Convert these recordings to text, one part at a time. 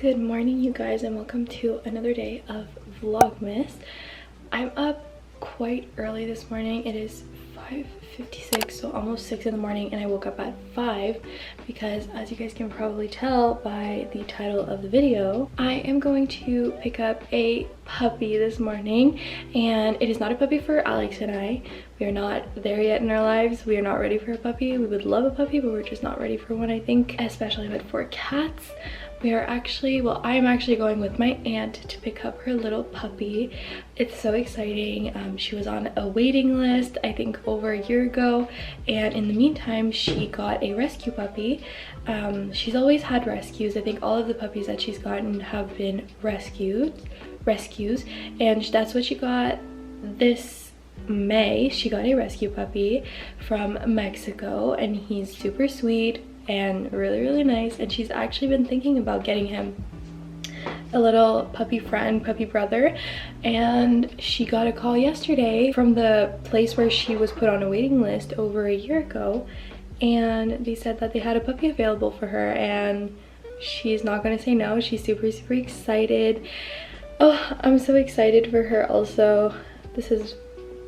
Good morning, you guys, and welcome to another day of Vlogmas. I'm up quite early this morning. It is 5:56, so almost 6 in the morning, and I woke up at 5 because, as you guys can probably tell by the title of the video, I am going to pick up a puppy this morning. And it is not a puppy for Alex and I. We are not there yet in our lives. We are not ready for a puppy. We would love a puppy, but we're just not ready for one, I think, especially with 4 cats. We are actually, well, I'm actually going with my aunt to pick up her little puppy. It's so exciting. She was on a waiting list, I think, over a year ago, and in the meantime she got a rescue puppy. She's always had rescues. I think all of the puppies that she's gotten have been rescues, and that's what she got this May. She got a rescue puppy from Mexico, and he's super sweet and really nice, and she's actually been thinking about getting him a little puppy friend, puppy brother. And she got a call yesterday from the place where she was put on a waiting list over a year ago, and they said that they had a puppy available for her, and she's not gonna say no. She's super excited. Oh, I'm so excited for her also. This is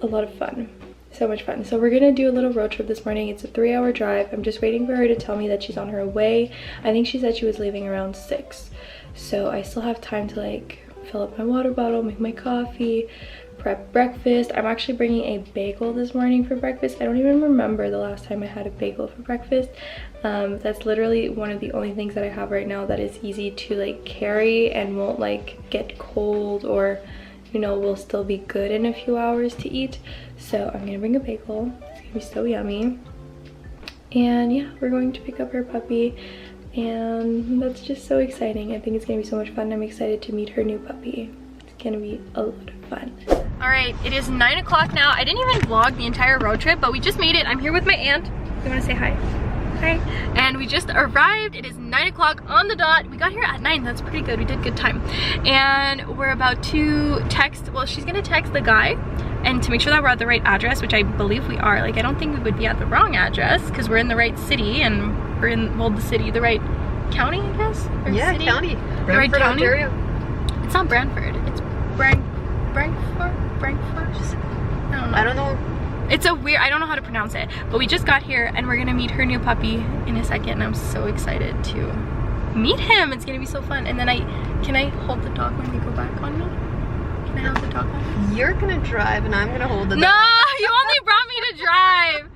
a lot of fun. So much fun. So we're gonna do a little road trip this morning. It's a 3-hour drive. I'm just waiting for her to tell me that she's on her way. I think she said she was leaving around 6, so I still have time to like fill up my water bottle, make my coffee, prep breakfast. I'm actually bringing a bagel this morning for breakfast. I don't even remember the last time I had a bagel for breakfast. That's literally one of the only things that I have right now that is easy to like carry and won't like get cold, or you know, will still be good in a few hours to eat. So I'm gonna bring a bagel. It's gonna be so yummy. And yeah, we're going to pick up her puppy, and that's just so exciting. I think it's gonna be so much fun. I'm excited to meet her new puppy. It's gonna be a lot of fun. All right, it is 9 o'clock now. I didn't even vlog the entire road trip, but we just made it. I'm here with my aunt. You wanna say hi? Hi. And we just arrived. It is 9 o'clock on the dot. We got here at 9. That's pretty good. We did good time. And we're about to text, well, she's gonna text the guy and to make sure that we're at the right address, which I believe we are. Like, I don't think we would be at the wrong address because we're in the right city, and we're in, well, the city, the right county, I guess? Or yeah, city? county. The Brantford, right county? Ontario. It's not Brantford. It's Frankfurt? I don't know. It's a weird, I don't know how to pronounce it, but we just got here and we're gonna meet her new puppy in a second, and I'm so excited to meet him. It's gonna be so fun. And then can I hold the dog when we go back on me? Can I have the dog on me? You're gonna drive and I'm gonna hold the dog. No, you only brought me to drive.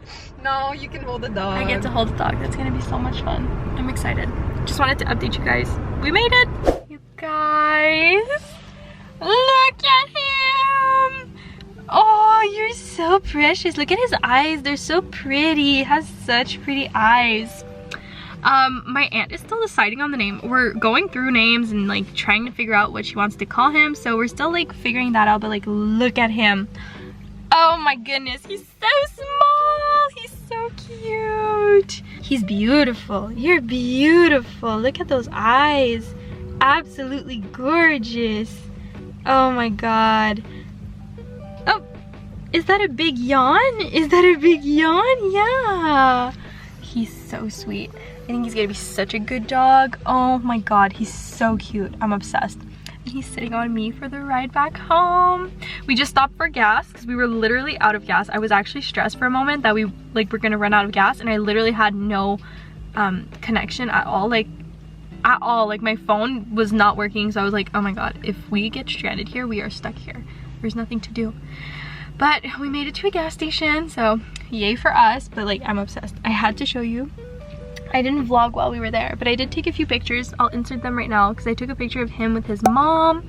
No, you can hold the dog. I get to hold the dog. That's gonna be so much fun. I'm excited. Just wanted to update you guys. We made it. You guys, look at him. Oh, you're so precious. Look at his eyes. They're so pretty. He has such pretty eyes. My aunt is still deciding on the name. We're going through names and like trying to figure out what she wants to call him. So we're still like figuring that out, but like look at him. Oh my goodness, he's so small. He's so cute. He's beautiful. You're beautiful. Look at those eyes. Absolutely gorgeous. Oh my God. Oh, is that a big yawn? Is that a big yawn? Yeah. He's so sweet. I think he's gonna be such a good dog. Oh my God, he's so cute. I'm obsessed. And he's sitting on me for the ride back home. We just stopped for gas because we were literally out of gas. I was actually stressed for a moment that we were gonna run out of gas, and I literally had no connection at all. Like my phone was not working. So I was like, oh my God, if we get stranded here, we are stuck here. There's nothing to do. But we made it to a gas station, so yay for us. But like, I'm obsessed. I had to show you. I didn't vlog while we were there, but I did take a few pictures. I'll insert them right now because I took a picture of him with his mom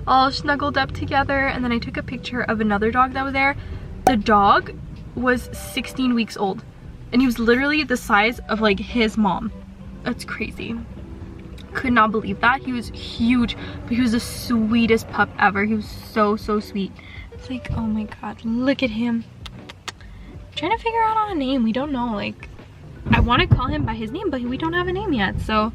all snuggled up together, and then I took a picture of another dog that was there. The dog was 16 weeks old, and he was literally the size of like his mom. That's crazy. Could not believe that. He was huge, but he was the sweetest pup ever. He was so sweet. It's like, oh my God, look at him. I'm trying to figure out a name. We don't know. Like, I want to call him by his name, but we don't have a name yet, so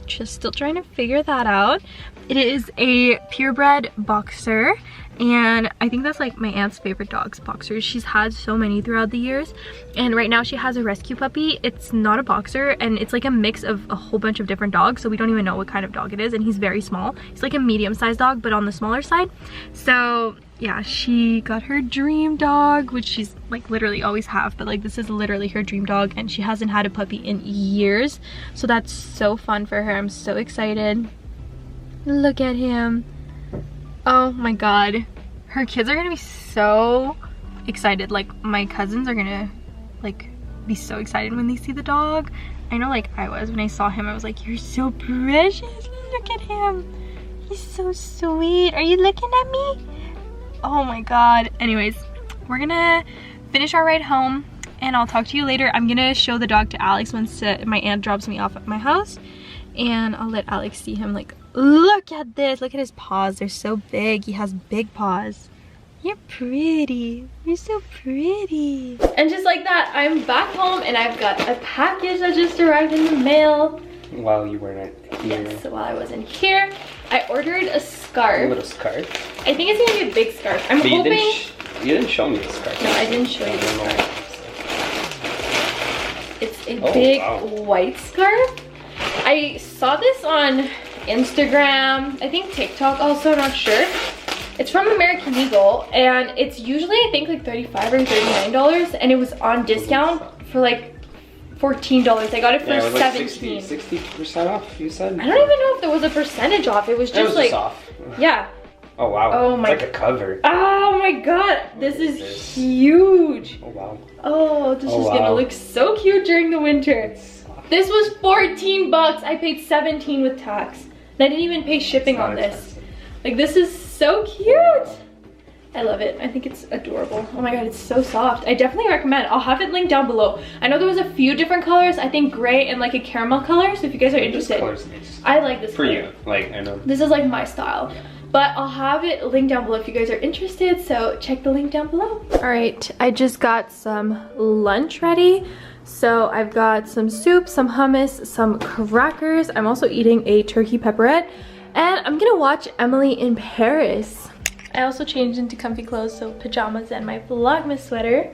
just still trying to figure that out. It is a purebred boxer, And I think that's like my aunt's favorite dogs, boxers. She's had so many throughout the years, and right now she has a rescue puppy. It's not a boxer, and it's like a mix of a whole bunch of different dogs, so we don't even know what kind of dog it is, and he's very small. He's like a medium-sized dog, but on the smaller side. So yeah, she got her dream dog, which she's like literally always have, but like this is literally her dream dog, and she hasn't had a puppy in years, so that's so fun for her. I'm so excited. Look at him. Oh my god, her kids are gonna be so excited. Like my cousins are gonna like be so excited when they see the dog. I know, like I was when I saw him. I was like, you're so precious, look at him, he's so sweet. Are you looking at me? Oh my god. Anyways, we're gonna finish our ride home and I'll talk to you later. I'm gonna show the dog to Alex once my aunt drops me off at my house, and I'll let Alex see him. Like, look at this, look at his paws, they're so big. He has big paws. You're pretty, you're so pretty. And just like that, I'm back home and I've got a package that just arrived in the mail. While you weren't here. Yes, so while I wasn't here, I ordered a scarf. A little scarf. I think it's gonna be a big scarf. I'm hoping. You didn't show me the scarf. No, I didn't show you the scarf. It's a big white scarf. I saw this on Instagram, I think TikTok also, not sure. It's from American Eagle, and it's usually I think like $35 or $39, and it was on discount for like $14. I got it for it was like $17. 60% off, you said? I don't even know if there was a percentage off. It was just like, off. Yeah. Oh wow. Oh my. It's like a cover. Oh my god, this is huge. Oh wow. Oh, this is gonna look so cute during the winter. This was 14 bucks. I paid 17 with tax. And I didn't even pay shipping on this. Expensive. Like, this is so cute. I love it. I think it's adorable. Oh my god, it's so soft. I definitely recommend. I'll have it linked down below. I know there was a few different colors. I think gray and like a caramel color. So if you guys are interested, I like this for color. you. Like, I know. This is like my style. Yeah. But I'll have it linked down below if you guys are interested. So check the link down below. All right, I just got some lunch ready. So I've got some soup, some hummus, some crackers. I'm also eating a turkey pepperette. And I'm gonna watch Emily in Paris. I also changed into comfy clothes, so pajamas and my Vlogmas sweater.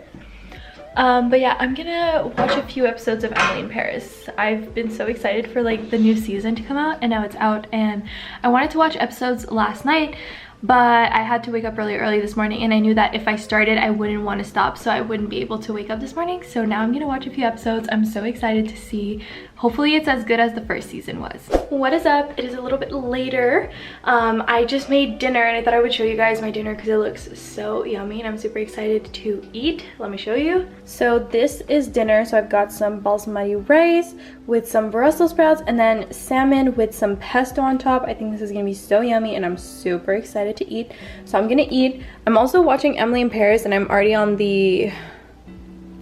But yeah, I'm gonna watch a few episodes of Emily in Paris. I've been so excited for like the new season to come out, and now it's out, and I wanted to watch episodes last night, but I had to wake up really early this morning, and I knew that if I started I wouldn't want to stop, so I wouldn't be able to wake up this morning. So now I'm gonna watch a few episodes. I'm so excited to see. Hopefully it's as good as the first season was. What is up? It is a little bit later. I just made dinner, and I thought I would show you guys my dinner because it looks so yummy and I'm super excited to eat. Let me show you. So this is dinner. So I've got some basmati rice with some Brussels sprouts and then salmon with some pesto on top. I think this is gonna be so yummy and I'm super excited to eat. So I'm gonna eat. I'm also watching Emily in Paris, and I'm already on the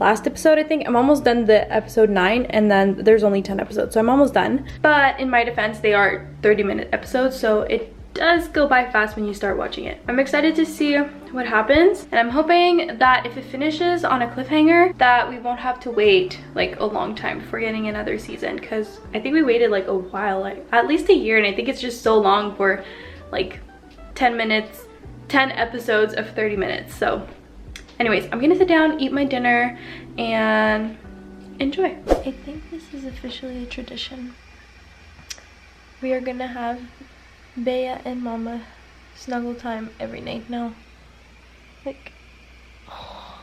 last episode. I think I'm almost done the episode 9, and then there's only 10 episodes, so I'm almost done. But in my defense, they are 30-minute episodes, so it does go by fast when you start watching it. I'm excited to see what happens, and I'm hoping that if it finishes on a cliffhanger, that we won't have to wait like a long time before getting another season, because I think we waited like a while, like at least a year, and I think it's just so long for like 10 episodes of 30 minutes. So anyways, I'm gonna sit down, eat my dinner, and enjoy. I think this is officially a tradition. We are gonna have Bea and Mama snuggle time every night now. Like, oh,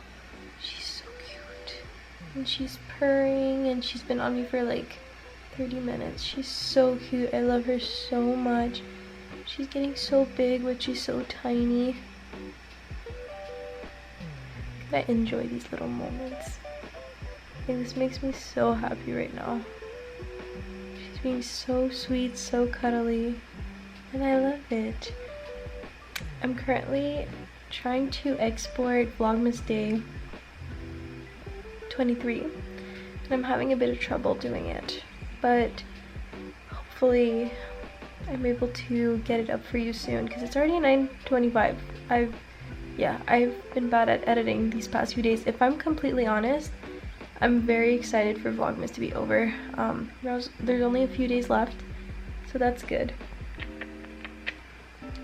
she's so cute. And she's purring, and she's been on me for like 30 minutes. She's so cute. I love her so much. She's getting so big, but she's so tiny. I enjoy these little moments. And this makes me so happy right now. She's being so sweet, so cuddly, and I love it. I'm currently trying to export Vlogmas Day 23, and I'm having a bit of trouble doing it, but hopefully I'm able to get it up for you soon, because it's already 9:25. I've been bad at editing these past few days. If I'm completely honest, I'm very excited for Vlogmas to be over. There's only a few days left, so that's good.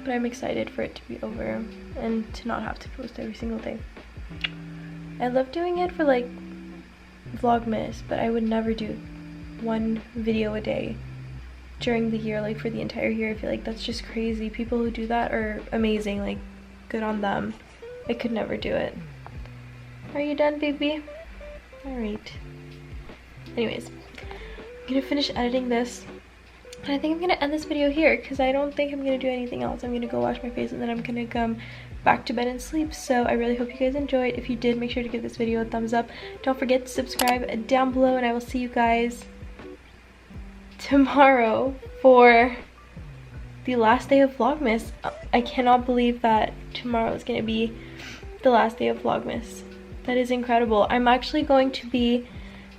but I'm excited for it to be over and to not have to post every single day. I love doing it for like Vlogmas, but I would never do one video a day during the year, like for the entire year. I feel like that's just crazy. People who do that are amazing, like good on them. I could never do it. Are you done, baby? All right. Anyways, I'm gonna finish editing this, and I think I'm gonna end this video here because I don't think I'm gonna do anything else. I'm gonna go wash my face and then I'm gonna come back to bed and sleep. So I really hope you guys enjoyed. If you did, make sure to give this video a thumbs up. Don't forget to subscribe down below, and I will see you guys tomorrow for the last day of Vlogmas. I cannot believe that tomorrow is gonna be the last day of Vlogmas. That is incredible. I'm actually going to be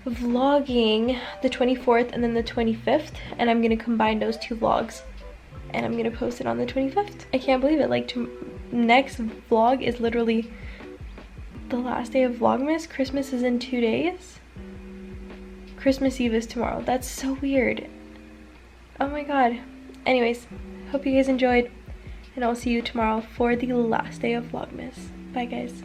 vlogging the 24th and then the 25th, and I'm gonna combine those two vlogs and I'm gonna post it on the 25th. I can't believe it. Like, next vlog is literally the last day of Vlogmas. Christmas is in 2 days. Christmas Eve is tomorrow. That's so weird. Oh my god. Anyways, hope you guys enjoyed, and I'll see you tomorrow for the last day of Vlogmas. Bye guys.